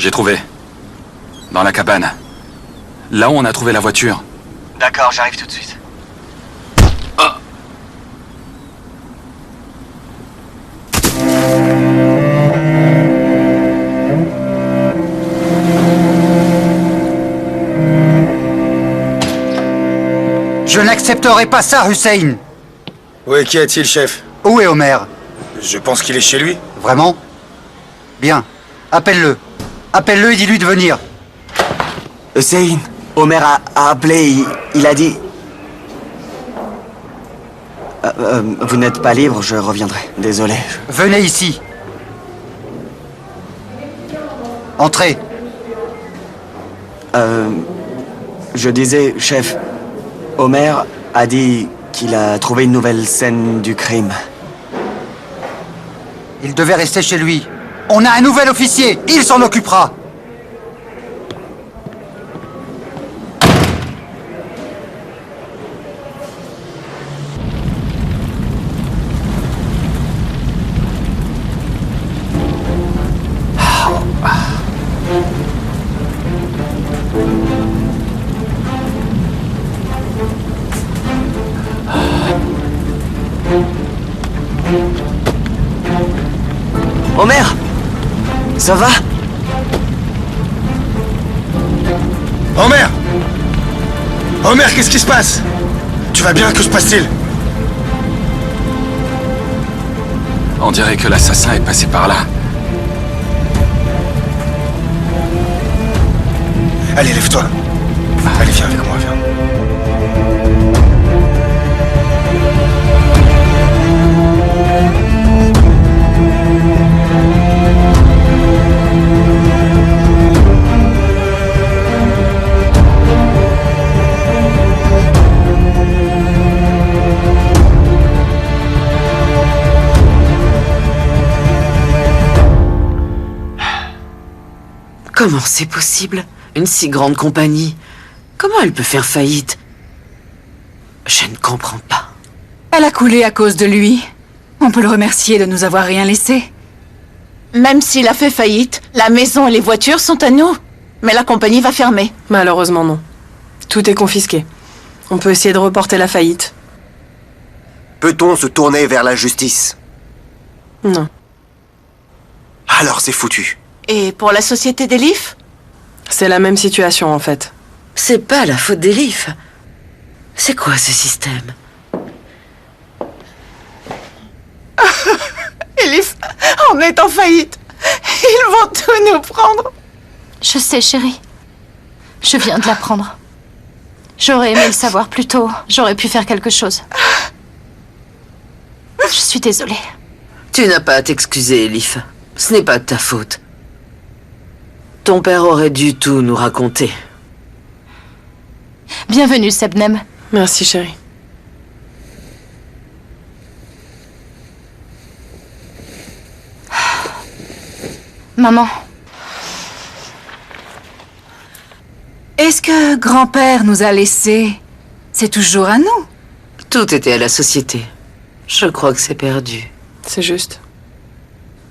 J'ai trouvé. Dans la cabane. Là où on a trouvé la voiture. D'accord, j'arrive tout de suite. Je n'accepterai pas ça, Hussein. Oui, qu'y a-t-il, chef? Où est Homer? Je pense qu'il est chez lui. Vraiment? Bien. Appelle-le. Appelle-le et dis-lui de venir. Hussein, Homer a appelé, il a dit... vous n'êtes pas libre, je reviendrai. Désolé. Venez ici. Entrez. Je disais, chef, Homer a dit qu'il a trouvé une nouvelle scène du crime. Il devait rester chez lui. On a un nouvel officier. Il s'en occupera. Homer! Ça va? Homer! Homer, qu'est-ce qui se passe? Tu vas bien? Que se passe-t-il? On dirait que l'assassin est passé par là. Allez, lève-toi. Allez, viens avec moi, viens. Comment c'est possible? Une si grande compagnie. Comment elle peut faire faillite? Je ne comprends pas. Elle a coulé à cause de lui. On peut le remercier de nous avoir rien laissé. Même s'il a fait faillite, la maison et les voitures sont à nous. Mais la compagnie va fermer. Malheureusement non. Tout est confisqué. On peut essayer de reporter la faillite. Peut-on se tourner vers la justice? Non. Alors c'est foutu. Et pour la société d'Elif? C'est la même situation en fait. C'est pas la faute d'Elif. C'est quoi ce système? Elif, on est en faillite. Ils vont tout nous prendre. Je sais, chérie. Je viens de l'apprendre. J'aurais aimé le savoir plus tôt. J'aurais pu faire quelque chose. Je suis désolée. Tu n'as pas à t'excuser, Elif. Ce n'est pas de ta faute. Ton père aurait dû tout nous raconter. Bienvenue, Sebnem. Merci, chérie. Maman. Est-ce que grand-père nous a laissés? C'est toujours à nous. Tout était à la société. Je crois que c'est perdu. C'est juste.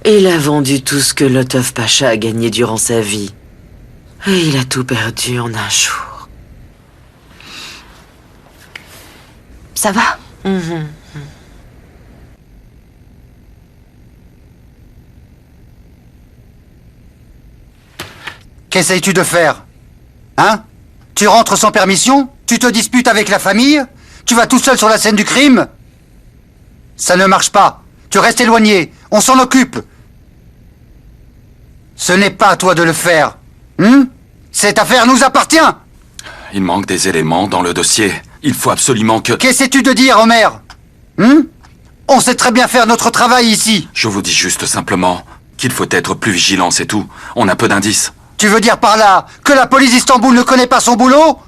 Il a vendu tout ce que Lotov Pacha a gagné durant sa vie. Et il a tout perdu en un jour. Ça va? Qu'essayes-tu de faire? Hein? Tu rentres sans permission? Tu te disputes avec la famille? Tu vas tout seul sur la scène du crime? Ça ne marche pas. Tu restes éloigné. On s'en occupe. Ce n'est pas à toi de le faire. Cette affaire nous appartient. Il manque des éléments dans le dossier. Il faut absolument que... Qu'essaies-tu de dire, Homer? On sait très bien faire notre travail ici. Je vous dis juste simplement qu'il faut être plus vigilant, c'est tout. On a peu d'indices. Tu veux dire par là que la police d'Istanbul ne connaît pas son boulot?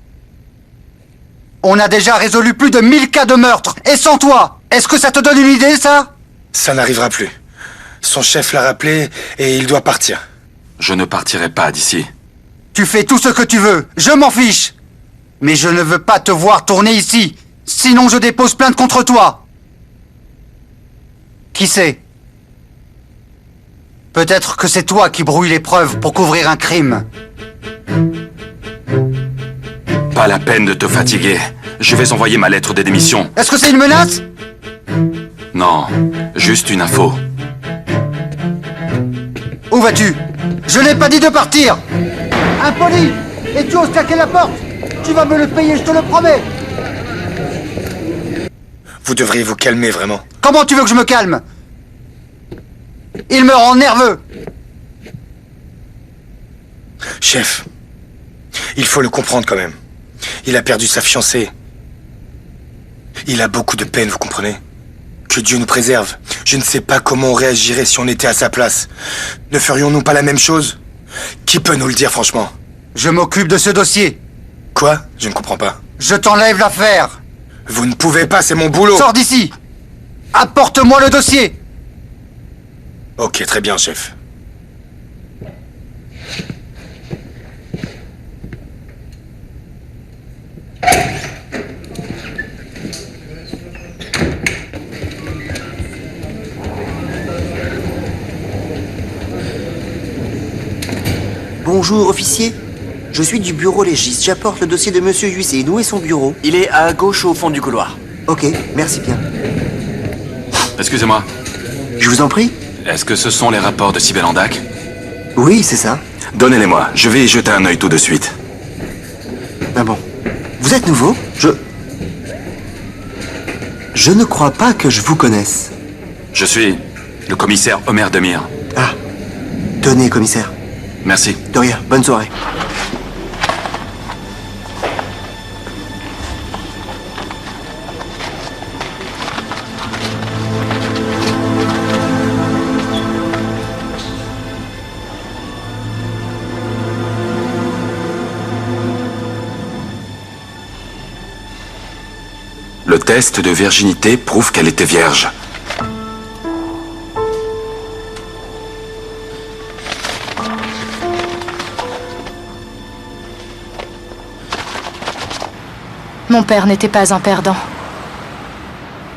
On a déjà résolu plus de 1000 cas de meurtre. Et sans toi, est-ce que ça te donne une idée, ça? Ça n'arrivera plus. Son chef l'a rappelé et il doit partir. Je ne partirai pas d'ici. Tu fais tout ce que tu veux, je m'en fiche. Mais je ne veux pas te voir tourner ici. Sinon je dépose plainte contre toi. Qui c'est? Peut-être que c'est toi qui brouilles les preuves pour couvrir un crime. Pas la peine de te fatiguer. Je vais envoyer ma lettre de démission. Est-ce que c'est une menace? Non, juste une info. Où vas-tu? Je n'ai pas dit de partir! Impoli! Et tu oses claquer la porte? Tu vas me le payer, je te le promets! Vous devriez vous calmer, vraiment. Comment tu veux que je me calme? Il me rend nerveux! Chef, il faut le comprendre quand même. Il a perdu sa fiancée. Il a beaucoup de peine, vous comprenez? Que Dieu nous préserve. Je ne sais pas comment on réagirait si on était à sa place. Ne ferions-nous pas la même chose? Qui peut nous le dire, franchement? Je m'occupe de ce dossier. Quoi? Je ne comprends pas. Je t'enlève l'affaire. Vous ne pouvez pas, c'est mon boulot. Sors d'ici. Apporte-moi le dossier. Ok, très bien, chef. Bonjour, officier. Je suis du bureau légiste. J'apporte le dossier de Monsieur Huissin. Où est son bureau? Il est à gauche au fond du couloir. Ok, merci bien. Excusez-moi, Je vous en prie? est-ce que ce sont les rapports de Sibelandak? Oui, c'est ça. Donnez-les-moi, je vais y jeter un œil tout de suite. Ah bon. Vous êtes nouveau? Je ne crois pas que je vous connaisse. Je suis le commissaire Omer Demir. Ah. Tenez, commissaire. Merci. De rien. Bonne soirée. Le test de virginité prouve qu'elle était vierge. Mon père n'était pas un perdant.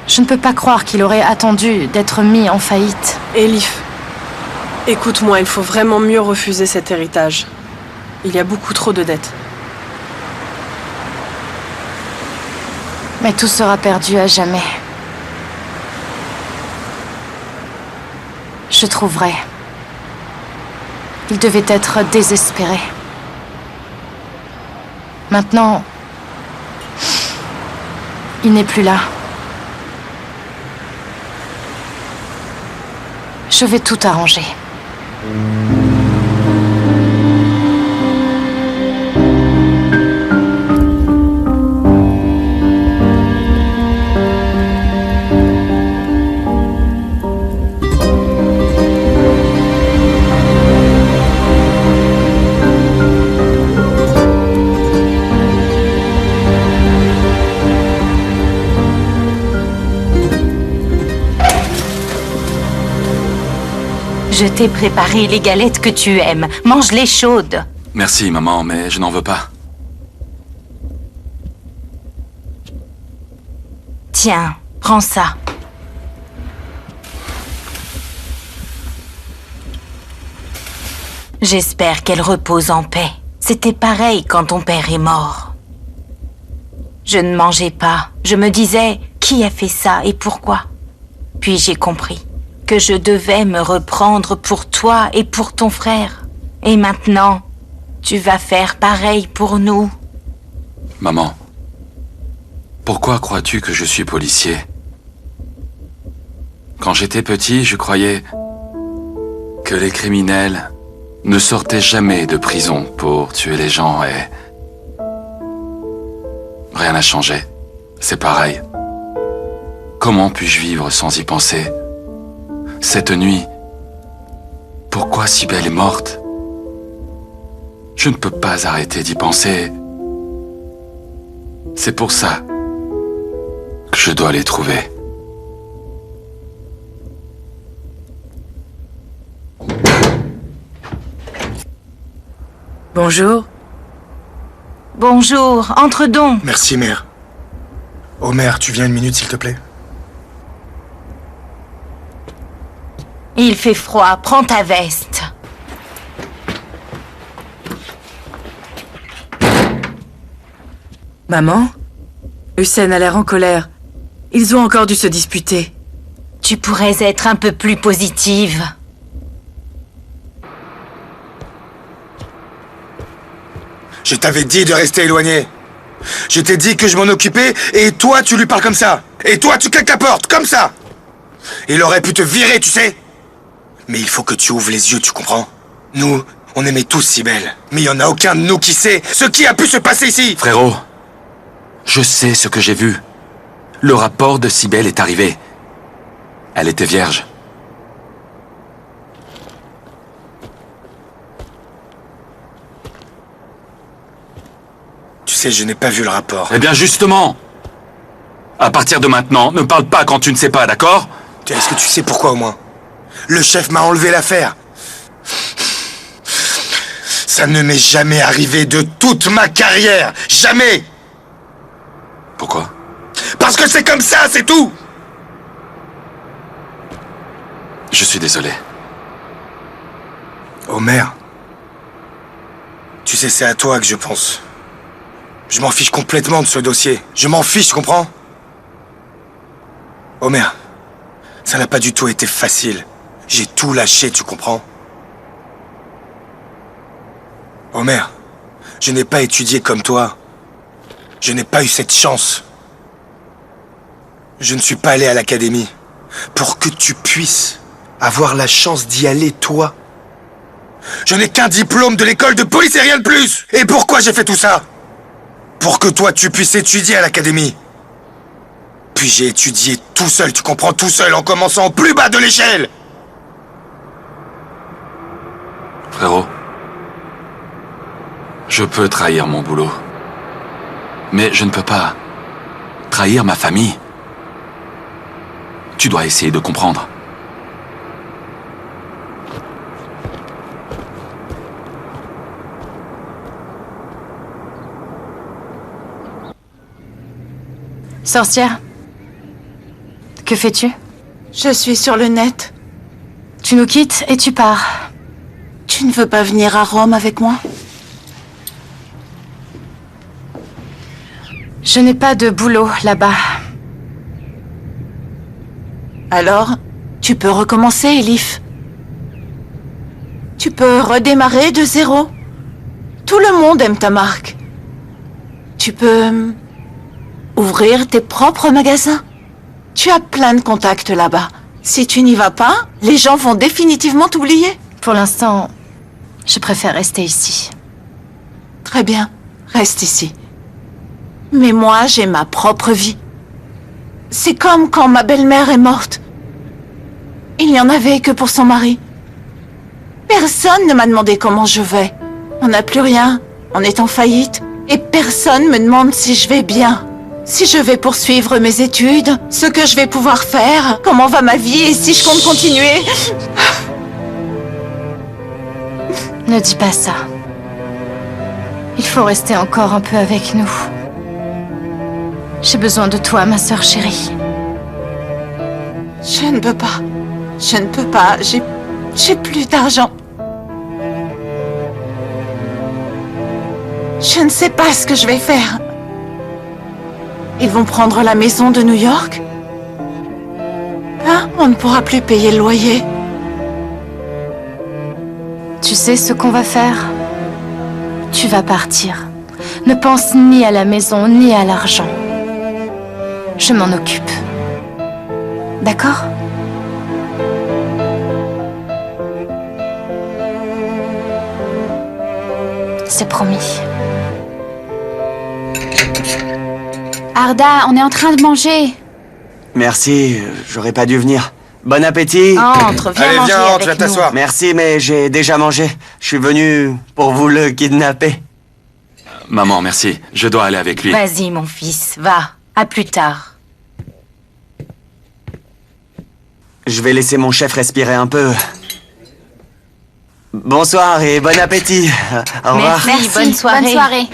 Je ne peux pas croire qu'il aurait attendu d'être mis en faillite. Elif, écoute-moi, il faut vraiment mieux refuser cet héritage. Il y a beaucoup trop de dettes. Mais tout sera perdu à jamais. Je trouverai. Il devait être désespéré. Maintenant, il n'est plus là. Je vais tout arranger. Je t'ai préparé les galettes que tu aimes. Mange-les chaudes. Merci, maman, mais je n'en veux pas. Tiens, prends ça. J'espère qu'elle repose en paix. C'était pareil quand ton père est mort. Je ne mangeais pas. Je me disais, qui a fait ça et pourquoi? Puis j'ai compris que je devais me reprendre pour toi et pour ton frère. Et maintenant, tu vas faire pareil pour nous. Maman, pourquoi crois-tu que je suis policier? Quand j'étais petit, je croyais que les criminels ne sortaient jamais de prison pour tuer les gens et... Rien n'a changé. C'est pareil. Comment puis-je vivre sans y penser? Cette nuit, pourquoi Cybèle est morte? Je ne peux pas arrêter d'y penser. C'est pour ça que je dois les trouver. Bonjour. Bonjour, entre donc. Merci, mère. Omer, tu viens une minute, s'il te plaît? Il fait froid, prends ta veste. Maman? Hussein a l'air en colère. Ils ont encore dû se disputer. Tu pourrais être un peu plus positive. Je t'avais dit de rester éloigné. Je t'ai dit que je m'en occupais, et toi, tu lui parles comme ça. Et toi, tu claques la porte, comme ça. Il aurait pu te virer, tu sais. Mais il faut que tu ouvres les yeux, tu comprends? Nous, on aimait tous Cybèle. Mais il n'y en a aucun de nous qui sait ce qui a pu se passer ici. Frérot, je sais ce que j'ai vu. Le rapport de Cybèle est arrivé. Elle était vierge. Tu sais, je n'ai pas vu le rapport. Eh bien justement, à partir de maintenant, ne parle pas quand tu ne sais pas, d'accord? Est-ce que tu sais pourquoi au moins? Le chef m'a enlevé l'affaire. Ça ne m'est jamais arrivé de toute ma carrière. Jamais. Pourquoi? Parce que c'est comme ça, c'est tout. Je suis désolé. Omer, tu sais, c'est à toi que je pense. Je m'en fiche complètement de ce dossier. Je m'en fiche, comprends? Omer, ça n'a pas du tout été facile. J'ai tout lâché, tu comprends? Omer, je n'ai pas étudié comme toi. Je n'ai pas eu cette chance. Je ne suis pas allé à l'académie pour que tu puisses avoir la chance d'y aller, toi. Je n'ai qu'un diplôme de l'école de police et rien de plus. Et pourquoi j'ai fait tout ça? Pour que toi, tu puisses étudier à l'académie. Puis j'ai étudié tout seul, tu comprends, tout seul, en commençant au plus bas de l'échelle. Frérot, je peux trahir mon boulot. Mais je ne peux pas trahir ma famille. Tu dois essayer de comprendre. Sorcière, que fais-tu? Je suis sur le net. Tu nous quittes et tu pars. Tu ne veux pas venir à Rome avec moi? Je n'ai pas de boulot là-bas. Alors, tu peux recommencer, Elif. Tu peux redémarrer de zéro. Tout le monde aime ta marque. Tu peux ouvrir tes propres magasins. Tu as plein de contacts là-bas. Si tu n'y vas pas, les gens vont définitivement t'oublier. Pour l'instant, je préfère rester ici. Très bien, reste ici. Mais moi, j'ai ma propre vie. C'est comme quand ma belle-mère est morte. Il n'y en avait que pour son mari. Personne ne m'a demandé comment je vais. On n'a plus rien, on est en faillite. Et personne me demande si je vais bien. Si je vais poursuivre mes études, ce que je vais pouvoir faire, comment va ma vie et si je compte continuer. Ne dis pas ça. Il faut rester encore un peu avec nous. J'ai besoin de toi, ma sœur chérie. Je ne peux pas. Je ne peux pas. J'ai plus d'argent. Je ne sais pas ce que je vais faire. Ils vont prendre la maison de New York? Hein? On ne pourra plus payer le loyer. Tu sais ce qu'on va faire? Tu vas partir. Ne pense ni à la maison, ni à l'argent. Je m'en occupe. D'accord? C'est promis. Arda, on est en train de manger. Merci, j'aurais pas dû venir. Bon appétit. Entre, viens Allez, manger viens, avec tu vas nous. t'asseoir. Merci, mais j'ai déjà mangé. Je suis venu pour vous le kidnapper. Maman, merci. Je dois aller avec lui. Vas-y, mon fils, va. À plus tard. Je vais laisser mon chef respirer un peu. Bonsoir et bon appétit. Au revoir. Merci, bonne soirée. Bonne soirée.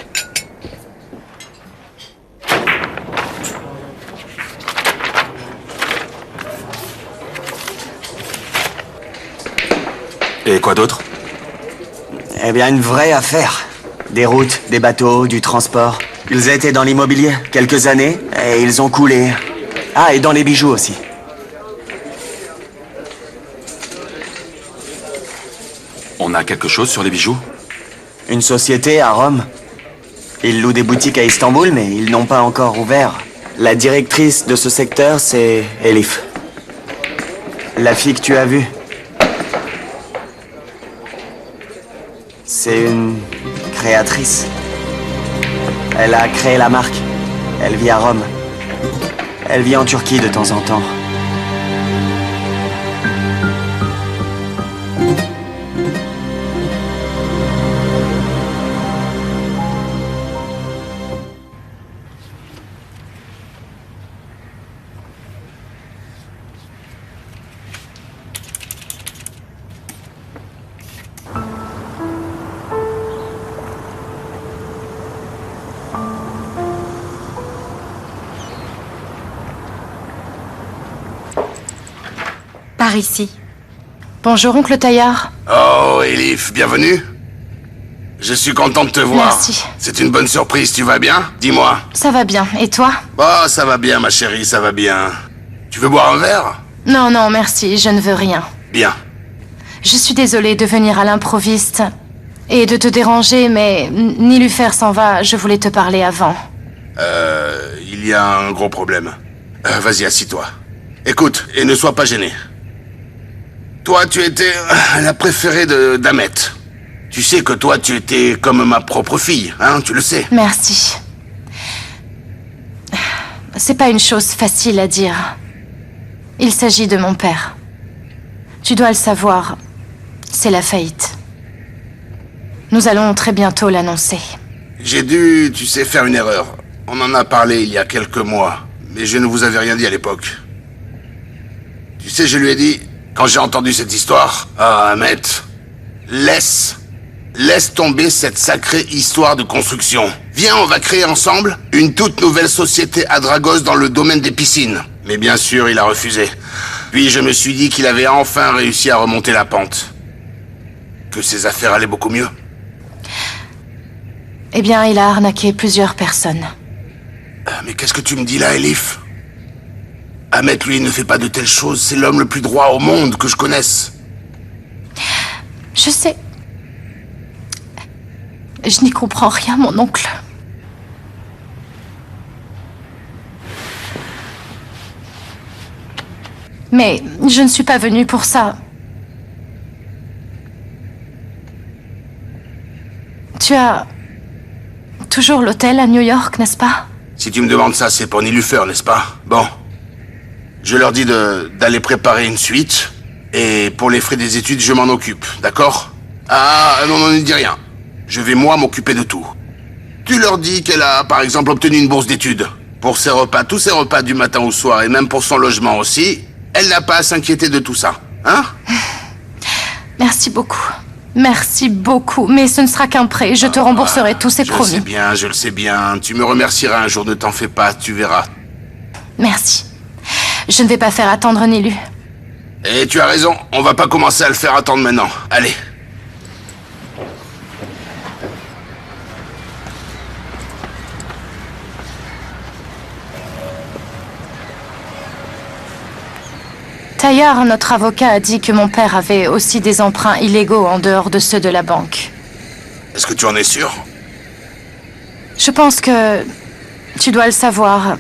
Et quoi d'autre? Eh bien, une vraie affaire. Des routes, des bateaux, du transport. Ils étaient dans l'immobilier quelques années et ils ont coulé. Ah, et dans les bijoux aussi. On a quelque chose sur les bijoux? Une société à Rome. Ils louent des boutiques à Istanbul, mais ils n'ont pas encore ouvert. La directrice de ce secteur, c'est Elif. La fille que tu as vue. C'est une créatrice. Elle a créé la marque. Elle vit à Rome. Elle vit en Turquie de temps en temps. Par ici. Bonjour, oncle Taillard. Oh, Elif, bienvenue. Je suis content de te voir. Merci. C'est une bonne surprise, tu vas bien? Dis-moi. Ça va bien. Et toi? Oh, ça va bien, ma chérie, ça va bien. Tu veux boire un verre? Non, non, merci. Je ne veux rien. Bien. Je suis désolée de venir à l'improviste et de te déranger, mais Nilufer s'en va. Je voulais te parler avant. Il y a un gros problème. Vas-y, assis-toi. Écoute, et ne sois pas gêné. Toi, tu étais la préférée d'Ahmet. Tu sais que toi, tu étais comme ma propre fille, hein, tu le sais. Merci. C'est pas une chose facile à dire. Il s'agit de mon père. Tu dois le savoir, c'est la faillite. Nous allons très bientôt l'annoncer. J'ai dû, tu sais, faire une erreur. On en a parlé il y a quelques mois, mais je ne vous avais rien dit à l'époque. Tu sais, je lui ai dit, quand j'ai entendu cette histoire, ah, Ahmet, laisse tomber cette sacrée histoire de construction. Viens, on va créer ensemble une toute nouvelle société à Dragos dans le domaine des piscines. Mais bien sûr, il a refusé. Puis je me suis dit qu'il avait enfin réussi à remonter la pente. Que ses affaires allaient beaucoup mieux. Eh bien, il a arnaqué plusieurs personnes. Mais qu'est-ce que tu me dis là, Elif? Ahmet, lui, ne fait pas de telles choses. C'est l'homme le plus droit au monde que je connaisse. Je sais. Je n'y comprends rien, mon oncle. Mais je ne suis pas venue pour ça. Tu as toujours l'hôtel à New York, n'est-ce pas? Si tu me demandes ça, c'est pour Nilufer, n'est-ce pas? Bon. Je leur dis d'aller préparer une suite, et pour les frais des études, je m'en occupe, d'accord? Ah, non, ne dis rien. Je vais, moi, m'occuper de tout. Tu leur dis qu'elle a, par exemple, obtenu une bourse d'études. Pour ses repas, tous ses repas du matin au soir, et même pour son logement aussi, elle n'a pas à s'inquiéter de tout ça, hein? Merci beaucoup. Merci beaucoup, mais ce ne sera qu'un prêt. Je te rembourserai tout, c'est promis. Je le sais bien. Tu me remercieras un jour, ne t'en fais pas, tu verras. Merci. Je ne vais pas faire attendre Nilu. Et tu as raison, on va pas commencer à le faire attendre maintenant. Allez. Taillard, notre avocat, a dit que mon père avait aussi des emprunts illégaux en dehors de ceux de la banque. Est-ce que tu en es sûr? Je pense que tu dois le savoir.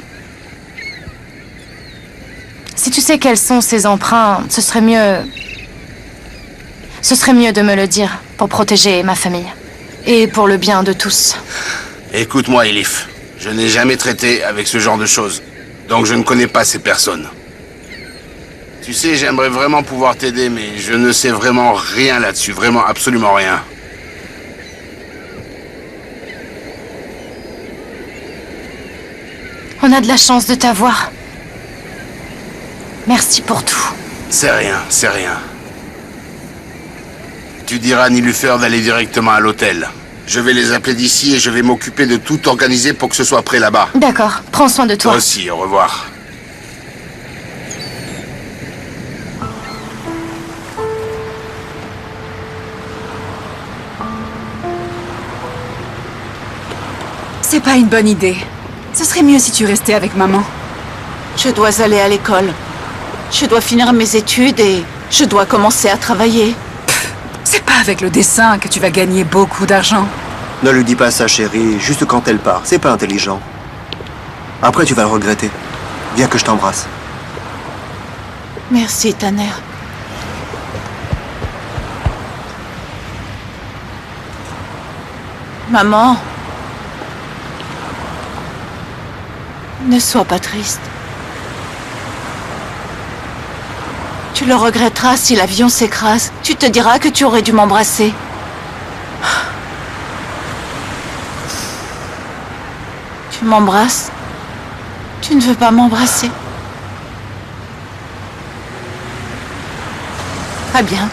Si tu sais quels sont ces emprunts, ce serait mieux de me le dire pour protéger ma famille. Et pour le bien de tous. Écoute-moi, Elif. Je n'ai jamais traité avec ce genre de choses. Donc je ne connais pas ces personnes. Tu sais, j'aimerais vraiment pouvoir t'aider, mais je ne sais vraiment rien là-dessus. Vraiment, absolument rien. On a de la chance de t'avoir. Merci pour tout. C'est rien, c'est rien. Tu diras à Nilufer d'aller directement à l'hôtel. Je vais les appeler d'ici et je vais m'occuper de tout organiser pour que ce soit prêt là-bas. D'accord, prends soin de toi. Toi aussi, au revoir. C'est pas une bonne idée. Ce serait mieux si tu restais avec maman. Je dois aller à l'école. Je dois finir mes études et je dois commencer à travailler. C'est pas avec le dessin que tu vas gagner beaucoup d'argent. Ne lui dis pas ça, chérie, juste quand elle part. C'est pas intelligent. Après, tu vas le regretter. Viens que je t'embrasse. Merci, Tanner. Maman, ne sois pas triste. Tu le regretteras si l'avion s'écrase. Tu te diras que tu aurais dû m'embrasser. Tu m'embrasses? Tu ne veux pas m'embrasser? Très bien.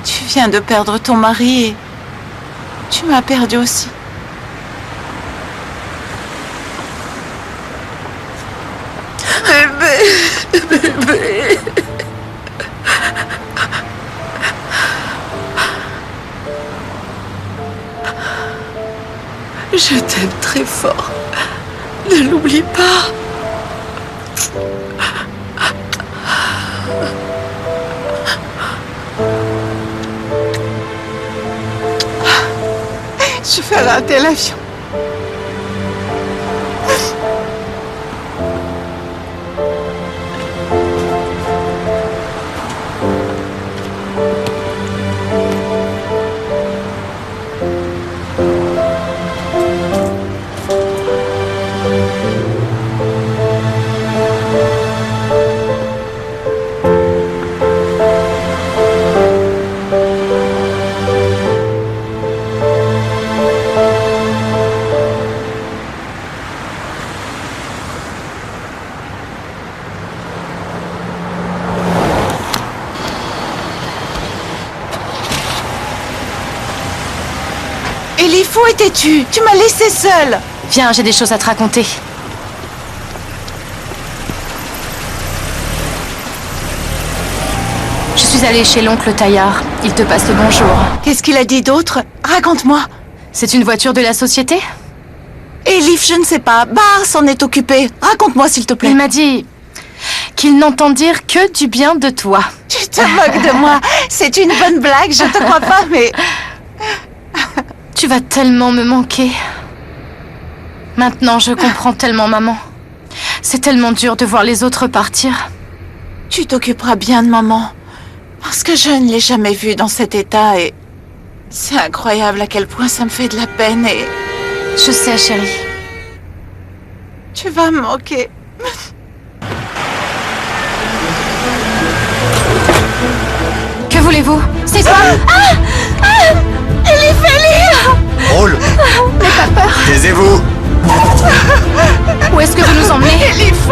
Tu viens de perdre ton mari et tu m'as perdu aussi. Bébé. Je t'aime très fort. Ne l'oublie pas. Je vais rater l'avion. Elif, où étais-tu? Tu m'as laissée seule. Viens, j'ai des choses à te raconter. Je suis allée chez l'oncle Taillard. Il te passe le bonjour. Qu'est-ce qu'il a dit d'autre? Raconte-moi. C'est une voiture de la société? Elif, je ne sais pas. Bar s'en est occupé. Raconte-moi, s'il te plaît. Il m'a dit qu'il n'entend dire que du bien de toi. Tu te moques de moi. C'est une bonne blague, je te crois pas, mais... Tu vas tellement me manquer. Maintenant, je comprends tellement maman. C'est tellement dur de voir les autres partir. Tu t'occuperas bien de maman. Parce que je ne l'ai jamais vue dans cet état et... C'est incroyable à quel point ça me fait de la peine et... Je sais, chérie. Tu vas me manquer. Que voulez-vous? C'est toi? Elif, Elif! Roule! N'aie pas peur. Taisez-vous! Où est-ce que vous nous emmenez? Elif!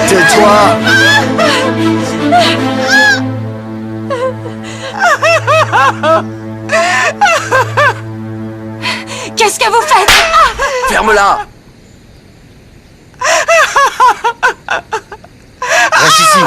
Tais-toi! Qu'est-ce que vous faites? Ferme-la! Reste ici!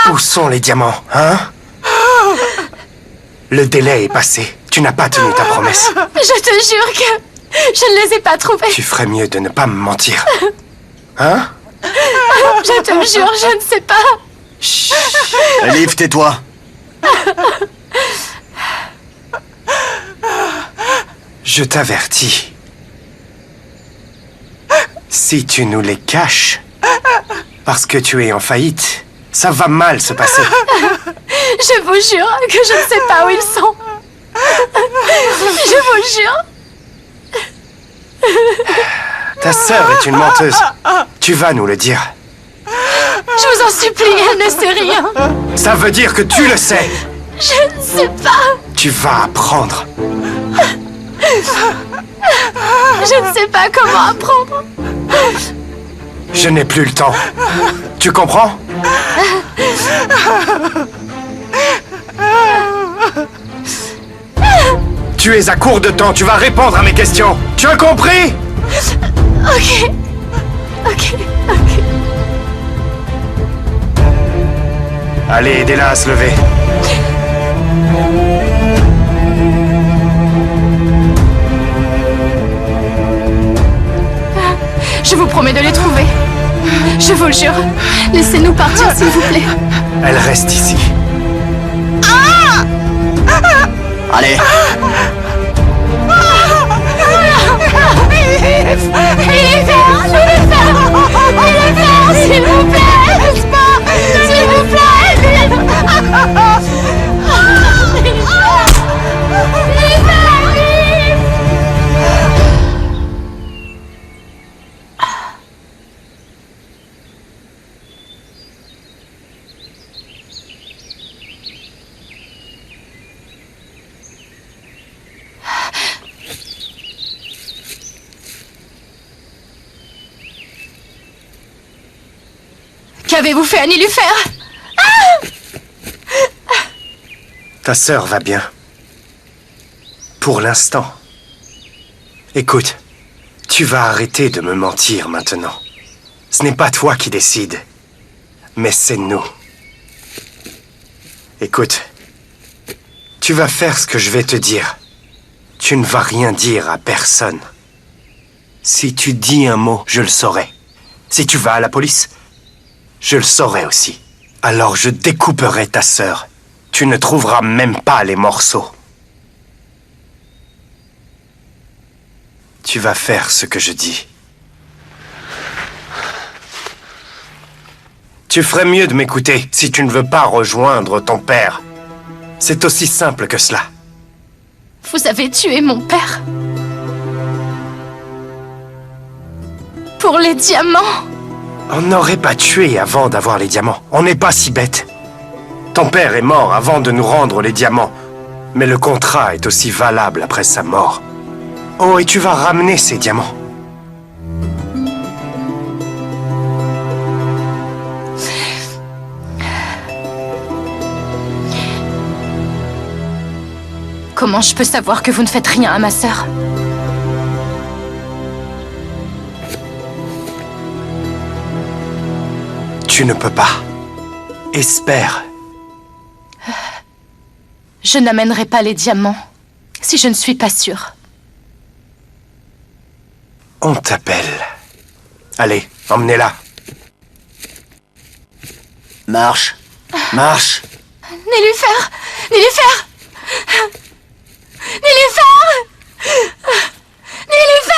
Où sont les diamants, hein? Le délai est passé. Tu n'as pas tenu ta promesse. Je te jure que je ne les ai pas trouvés. Tu ferais mieux de ne pas me mentir. Hein? Je te jure, je ne sais pas. Chut. Elif, tais-toi. Je t'avertis. Si tu nous les caches, parce que tu es en faillite, ça va mal se passer. Je vous jure que je ne sais pas où ils sont. Je vous jure. Ta sœur est une menteuse. Tu vas nous le dire. Je vous en supplie, elle ne sait rien. Ça veut dire que tu le sais. Je ne sais pas. Tu vas apprendre. Je ne sais pas comment apprendre. Je n'ai plus le temps. Tu comprends? Tu es à court de temps, tu vas répondre à mes questions. Tu as compris? Ok. Ok. Allez, aidez-la à se lever. Je vous promets de les trouver. Je vous le jure. Laissez-nous partir, s'il vous plaît. Elle reste ici. Allez. S'il vous plaît. S'il vous plaît. Qu'avez-vous fait à Nilufer? Ta sœur va bien. Pour l'instant. Écoute, tu vas arrêter de me mentir maintenant. Ce n'est pas toi qui décides, mais c'est nous. Écoute, tu vas faire ce que je vais te dire. Tu ne vas rien dire à personne. Si tu dis un mot, je le saurai. Si tu vas à la police, je le saurai aussi. Alors je découperai ta sœur. Tu ne trouveras même pas les morceaux. Tu vas faire ce que je dis. Tu ferais mieux de m'écouter si tu ne veux pas rejoindre ton père. C'est aussi simple que cela. Vous avez tué mon père. Pour les diamants. On n'aurait pas tué avant d'avoir les diamants. On n'est pas si bête. Ton père est mort avant de nous rendre les diamants. Mais le contrat est aussi valable après sa mort. Oh, et tu vas ramener ces diamants. Comment je peux savoir que vous ne faites rien à ma sœur? Tu ne peux pas. Espère. Je n'amènerai pas les diamants si je ne suis pas sûre. On t'appelle. Allez, emmenez-la. Marche. Marche. Nilufer! Nilufer! Nilufer! Nilufer!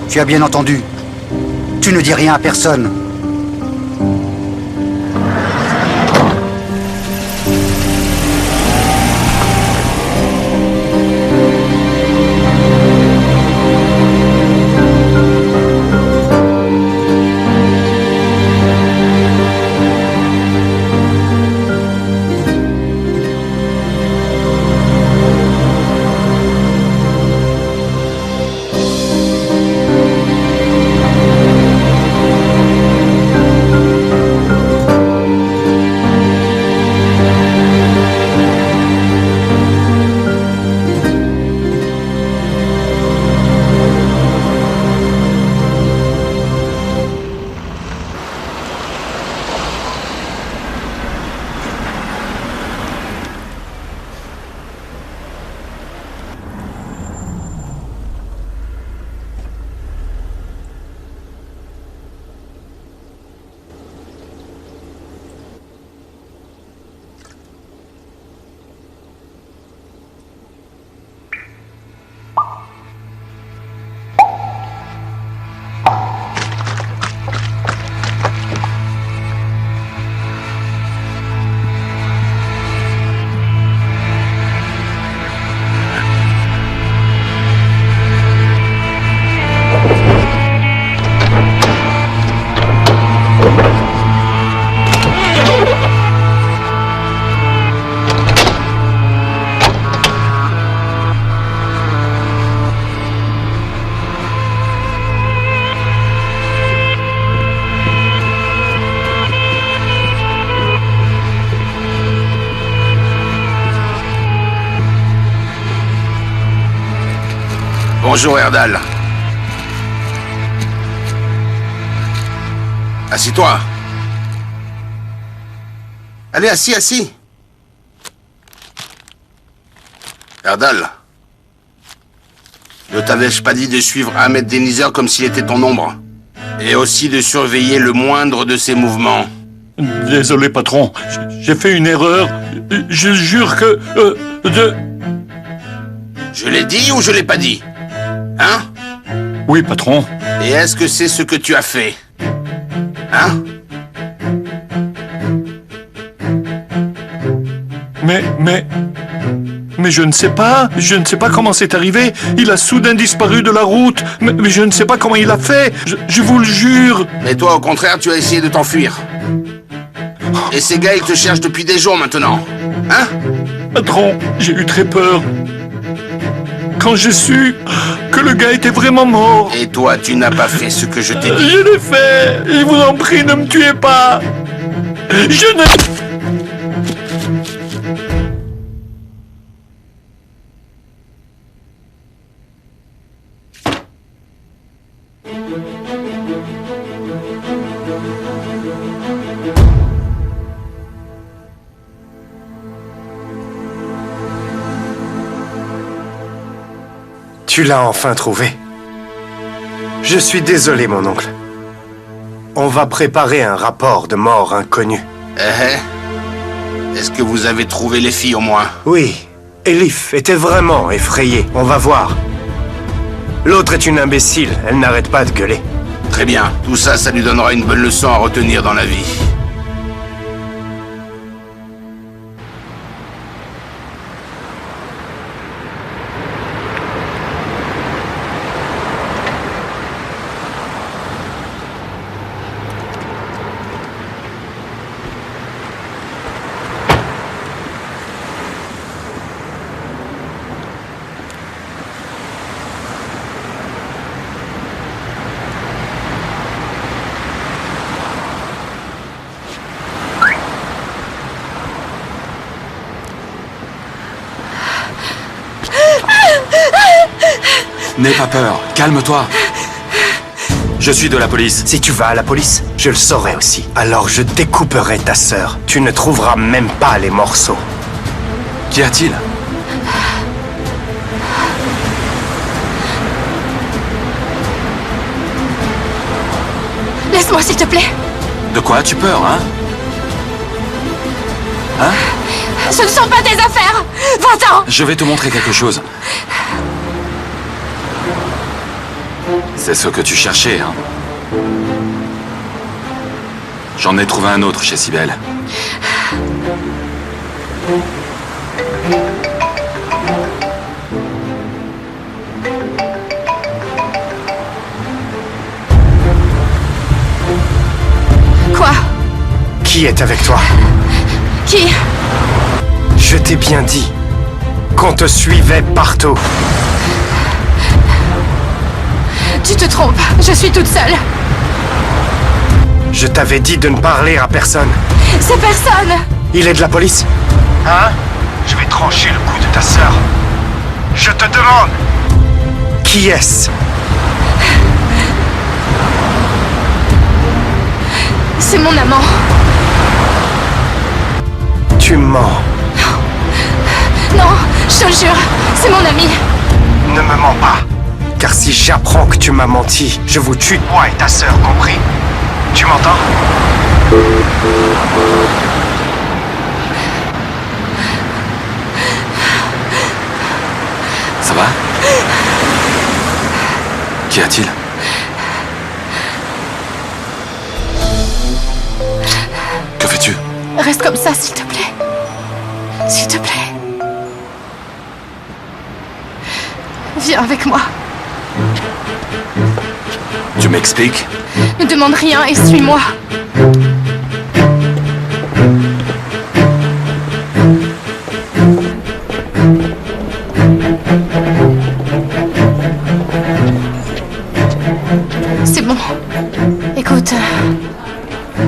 Tu as bien entendu. Tu ne dis rien à personne. Bonjour, Erdal. Assis-toi. Allez, assis. Erdal. Ne t'avais-je pas dit de suivre Ahmed Denizer comme s'il était ton ombre? Et aussi de surveiller le moindre de ses mouvements. Désolé, patron. J'ai fait une erreur. Je jure que... Je l'ai dit ou je l'ai pas dit? Hein? Oui, patron. Et est-ce que c'est ce que tu as fait? Hein? Mais je ne sais pas. Je ne sais pas comment c'est arrivé. Il a soudain disparu de la route. Mais je ne sais pas comment il a fait. Je vous le jure. Mais toi, au contraire, tu as essayé de t'enfuir. Et ces gars, ils te cherchent depuis des jours maintenant. Hein? Patron, j'ai eu très peur. Quand j'ai su que le gars était vraiment mort. Et toi, tu n'as pas fait ce que je t'ai dit. Je l'ai fait. Je vous en prie, ne me tuez pas. Je ne... Tu l'as enfin trouvé. Je suis désolé, mon oncle. On va préparer un rapport de mort inconnue. Est-ce que vous avez trouvé les filles au moins? Oui, Elif était vraiment effrayée. On va voir. L'autre est une imbécile. Elle n'arrête pas de gueuler. Très bien. Tout ça, ça lui donnera une bonne leçon à retenir dans la vie. N'aie pas peur, calme-toi. Je suis de la police. Si tu vas à la police, je le saurai aussi. Alors je découperai ta sœur. Tu ne trouveras même pas les morceaux. Qu'y a-t-il? Laisse-moi, s'il te plaît. De quoi as-tu peur, hein? Hein? Ce ne sont pas tes affaires. Va-t'en. Je vais te montrer quelque chose. C'est ce que tu cherchais, hein? J'en ai trouvé un autre chez Cybèle. Quoi? Qui est avec toi? Qui? Je t'ai bien dit qu'on te suivait partout. Tu te trompes, je suis toute seule. Je t'avais dit de ne parler à personne. C'est personne. Il est de la police? Hein? Je vais trancher le cou de ta sœur. Je te demande. Qui est-ce? C'est mon amant. Tu mens. Non, je te le jure, c'est mon ami. Ne me mens pas. Car si j'apprends que tu m'as menti, je vous tue, toi et ta sœur, compris? Tu m'entends? Ça va? Qu'y a-t-il? Que fais-tu? Reste comme ça, s'il te plaît. S'il te plaît. Viens avec moi. Tu m'expliques? Ne demande rien et suis-moi. C'est bon. Écoute,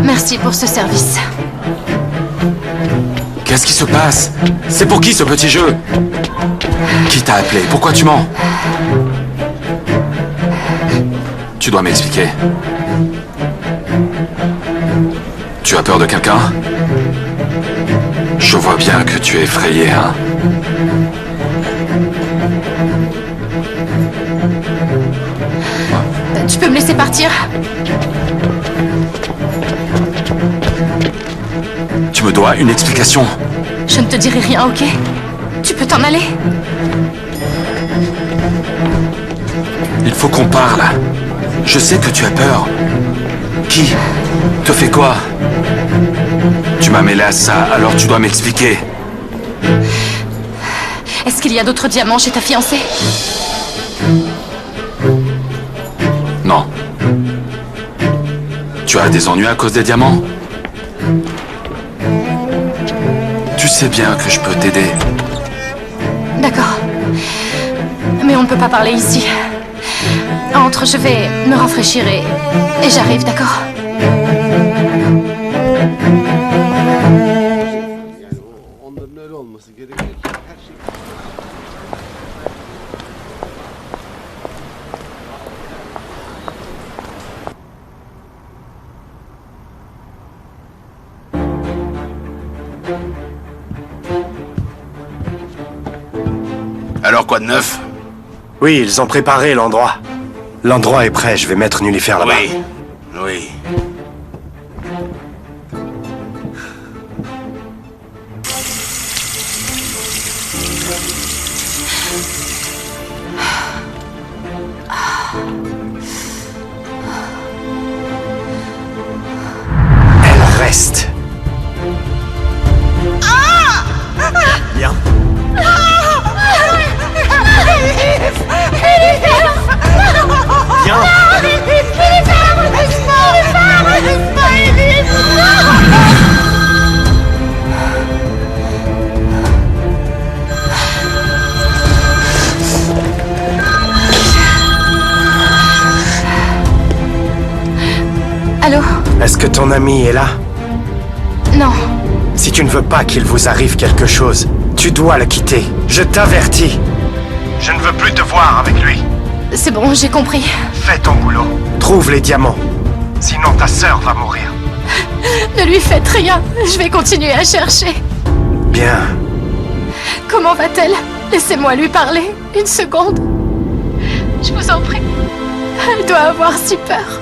merci pour ce service. Qu'est-ce qui se passe? C'est pour qui ce petit jeu? Qui t'a appelé? Pourquoi tu mens? Tu dois m'expliquer. Tu as peur de quelqu'un? Je vois bien que tu es effrayé, hein? Tu peux me laisser partir? Tu me dois une explication. Je ne te dirai rien, ok? Tu peux t'en aller? Il faut qu'on parle. Je sais que tu as peur. Qui te fait quoi? Tu m'as mêlé à ça, alors tu dois m'expliquer. Est-ce qu'il y a d'autres diamants chez ta fiancée? Non. Tu as des ennuis à cause des diamants? Tu sais bien que je peux t'aider. D'accord. Mais on ne peut pas parler ici. Entre, je vais me rafraîchir et j'arrive, d'accord? Alors quoi de neuf? Oui, ils ont préparé l'endroit. L'endroit est prêt, je vais mettre Nullifer là-bas. Oui, oui. Elle reste. Bien. Viens. Allô? Est-ce que ton ami est là? Non. Si tu ne veux pas qu'il vous arrive quelque chose, tu dois le quitter. Je t'avertis. Je ne veux plus te voir avec lui. C'est bon, j'ai compris. Fais ton boulot. Trouve les diamants. Sinon ta sœur va mourir. Ne lui faites rien. Je vais continuer à chercher. Bien. Comment va-t-elle? Laissez-moi lui parler. Une seconde. Je vous en prie. Elle doit avoir si peur.